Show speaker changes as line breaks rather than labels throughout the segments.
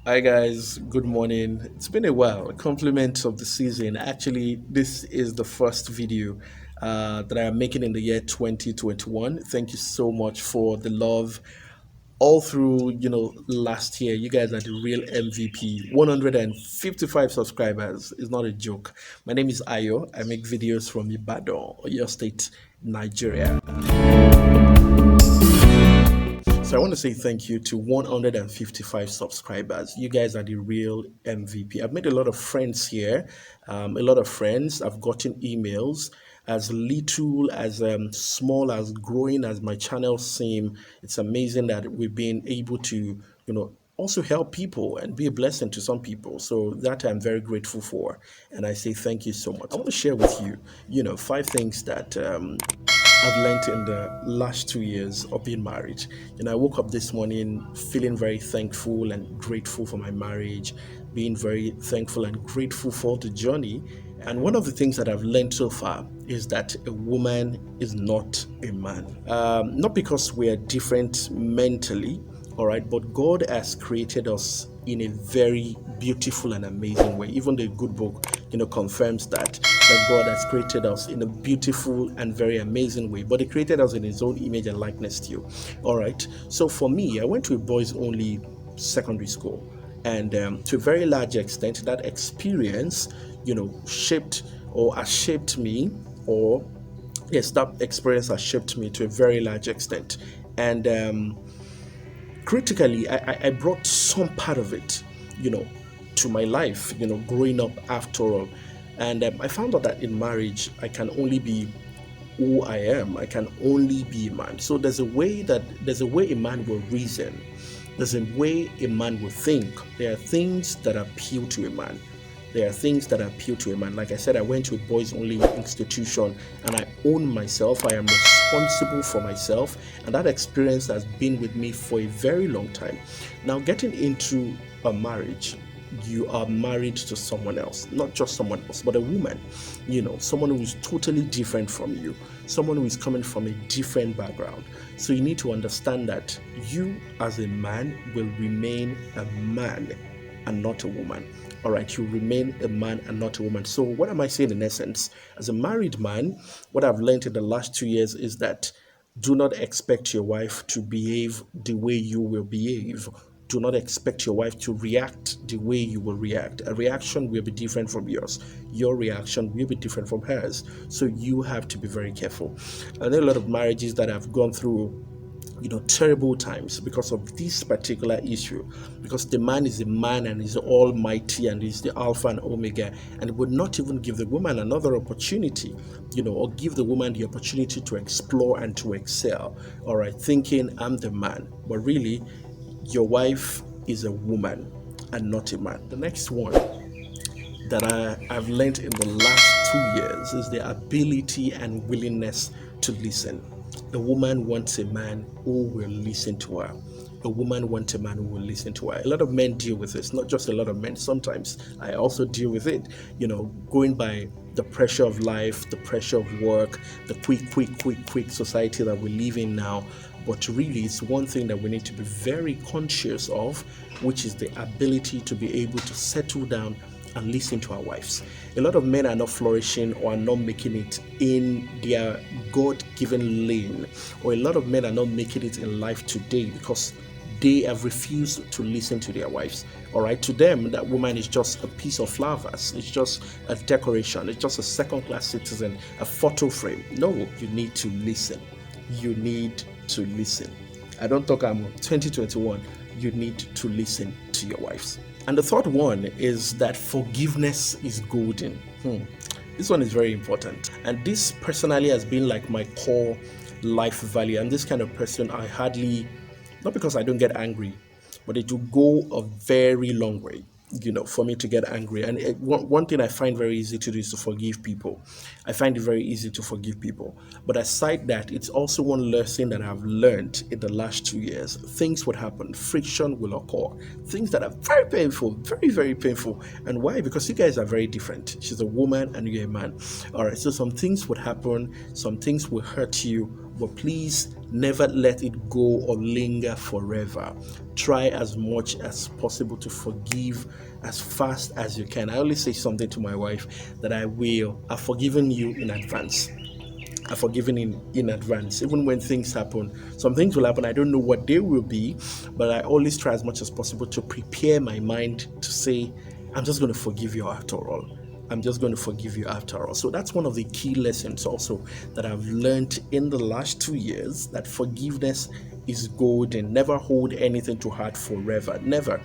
Hi guys, good morning. It's been a while. Compliments of the season. Actually, this is the first video that I am making in the year 2021. Thank you so much for the love all through last year. You guys are the real MVP. 155 subscribers is not a joke. My name is Ayo. I make videos from Ibadan, your state, Nigeria. So I want to say thank you to 155 subscribers. You guys are the real MVP. I've made a lot of friends here, a lot of friends. I've gotten emails as little as small as growing as my channel seem. It's amazing that we've been able to, also help people and be a blessing to some people. So that I'm very grateful for. And I say thank you so much. I want to share with you, five things that I've learned in the last 2 years of being married. I woke up this morning feeling very thankful and grateful for my marriage, being very thankful and grateful for the journey. And one of the things that I've learned so far is that a woman is not a man. Not because we are different mentally, all right, but God has created us in a very beautiful and amazing way. Even the good book, confirms that God has created us in a beautiful and very amazing way. But He created us in His own image and likeness to you. All right. So for me, I went to a boys only secondary school, and to a very large extent, that experience, shaped or has shaped me, or yes, that experience has shaped me to a very large extent, and critically, I brought some part of it, to my life, growing up after all. And I found out that in marriage, I can only be who I am. I can only be a man. So there's a way a man will reason. There's a way a man will think. There are things that appeal to a man. There are things that appeal to a man. Like I said, I went to a boys only institution and I own myself. I am responsible for myself. And that experience has been with me for a very long time. Now, getting into a marriage, you are married to someone else, not just someone else, but a woman, someone who is totally different from you, someone who is coming from a different background. So you need to understand that you as a man will remain a man and not a woman. All right, you remain a man and not a woman. So what am I saying in essence? As a married man, what I've learned in the last 2 years is that do not expect your wife to behave the way you will behave. Do not expect your wife to react the way you will react. A reaction will be different from yours. Your reaction will be different from hers. So you have to be very careful. I know a lot of marriages that have gone through terrible times because of this particular issue, because the man is a man and is almighty and is the alpha and omega, and would not even give the woman another opportunity, or give the woman the opportunity to explore and to excel. All right, thinking I'm the man, but really your wife is a woman and not a man. The next one that I've learned in the last 2 years is the ability and willingness to listen. A woman wants a man who will listen to her. A woman wants a man who will listen to her. A lot of men deal with this, not just a lot of men. Sometimes I also deal with it, going by the pressure of life, the pressure of work, the quick society that we live in now. But really, it's one thing that we need to be very conscious of, which is the ability to be able to settle down and listen to our wives. A lot of men are not flourishing or are not making it in their God-given lane, or a lot of men are not making it in life today because they have refused to listen to their wives. All right, to them, that woman is just a piece of flowers. It's just a decoration. It's just a second-class citizen, a photo frame. No, you need to listen. You need to listen. I don't talk I'm 2021. You need to listen to your wives. And the third one is that forgiveness is golden. This one is very important. And this personally has been like my core life value. I'm this kind of person, I hardly, not because I don't get angry, but it will go a very long way, for me to get angry. And one thing I find very easy to do is to forgive people. I find it very easy to forgive people. But aside that, it's also one lesson that I've learned in the last 2 years. Things would happen. Friction will occur. Things that are very painful, very, very painful. And why? Because you guys are very different. She's a woman and you're a man. All right, so some things would happen. Some things will hurt you. but please never let it go or linger forever. Try as much as possible to forgive as fast as you can. I always say something to my wife that I've forgiven you in advance. I've forgiven in advance. Even when things happen, some things will happen. I don't know what they will be, but I always try as much as possible to prepare my mind to say, I'm just going to forgive you after all. I'm just going to forgive you after all. So that's one of the key lessons also that I've learned in the last 2 years, that forgiveness is golden. Never hold anything to heart forever. Never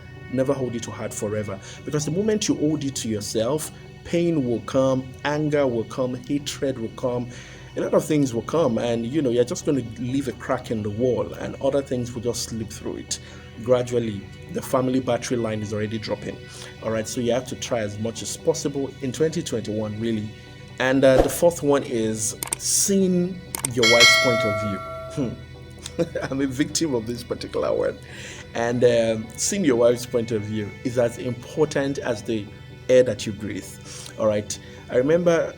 hold it to heart forever. Because the moment you hold it to yourself, pain will come, anger will come, hatred will come, a lot of things will come, and you're just going to leave a crack in the wall, and other things will just slip through it. Gradually, the family battery line is already dropping. All right, so you have to try as much as possible in 2021, really. And the fourth one is seeing your wife's point of view. I'm a victim of this particular one. And seeing your wife's point of view is as important as the air that you breathe. All right. I remember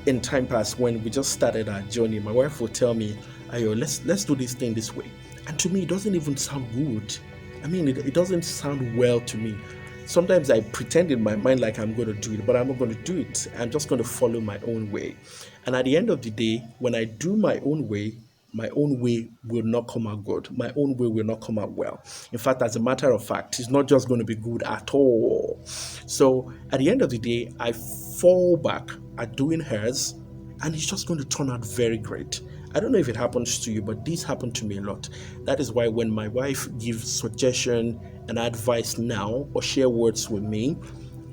in time past when we just started our journey, my wife would tell me, Ayo, let's do this thing this way. And to me, it doesn't even sound good. I mean, it doesn't sound well to me. Sometimes I pretend in my mind like I'm going to do it, but I'm not going to do it. I'm just going to follow my own way. And at the end of the day, when I do my own way will not come out good. My own way will not come out well. In fact, as a matter of fact, it's not just going to be good at all. So at the end of the day, I fall back at doing hers, and it's just going to turn out very great. I don't know if it happens to you, but this happened to me a lot. That is why when my wife gives suggestion and advice now or share words with me,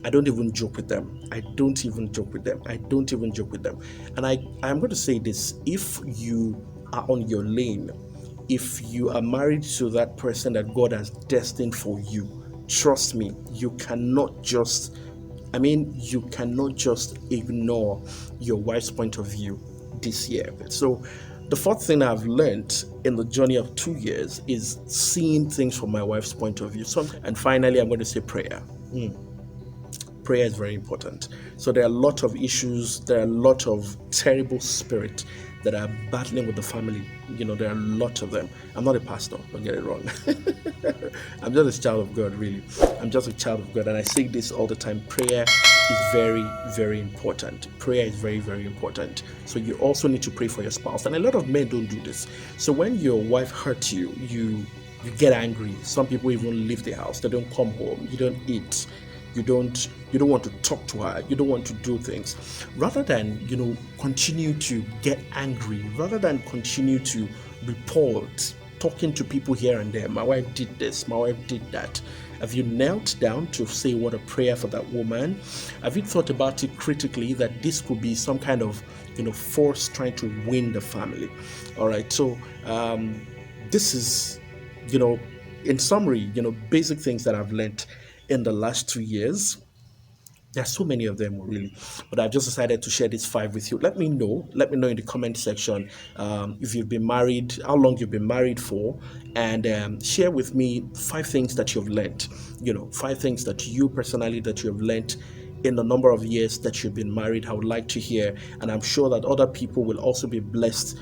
I don't even joke with them. I don't even joke with them. And I'm going to say this: if you are on your lane, if you are married to that person that God has destined for you, trust me, you cannot just ignore your wife's point of view this year. So the fourth thing I've learned in the journey of 2 years is seeing things from my wife's point of view. And finally, I'm going to say prayer. Prayer is very important. So there are a lot of issues, there are a lot of terrible spirits that are battling with the family. There are a lot of them. I'm not a pastor, don't get it wrong. I'm just a child of God, really. I'm just a child of God, and I say this all the time. Prayer is very, very important. Prayer is very, very important. So you also need to pray for your spouse, and a lot of men don't do this. So when your wife hurts you, you get angry. Some people even leave the house. They don't come home. You don't eat. You don't want to talk to her. You don't want to do things. Rather than, continue to get angry, rather than continue to report, talking to people here and there. My wife did this, my wife did that. Have you knelt down to say what a prayer for that woman? Have you thought about it critically, that this could be some kind of, force trying to win the family? All right. So this is, in summary, basic things that I've learned in the last 2 years. There are so many of them, really, but I've just decided to share these 5 with you. Let me know in the comment section if you've been married, how long you've been married for, and share with me 5 things that you've learned. 5 things that you personally that you've learned in the number of years that you've been married. I would like to hear, and I'm sure that other people will also be blessed,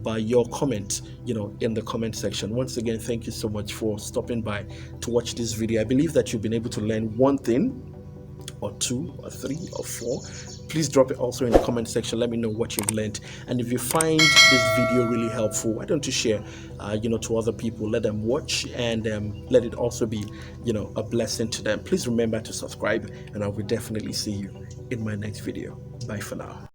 by your comment, in the comment section. Once again, thank you so much for stopping by to watch this video. I believe that you've been able to learn one thing or 2 or 3 or 4. Please drop it also in the comment section. Let me know what you've learned, and if you find this video really helpful, why don't you share to other people? Let them watch, and let it also be a blessing to them. Please remember to subscribe, and I will definitely see you in my next video. Bye for now.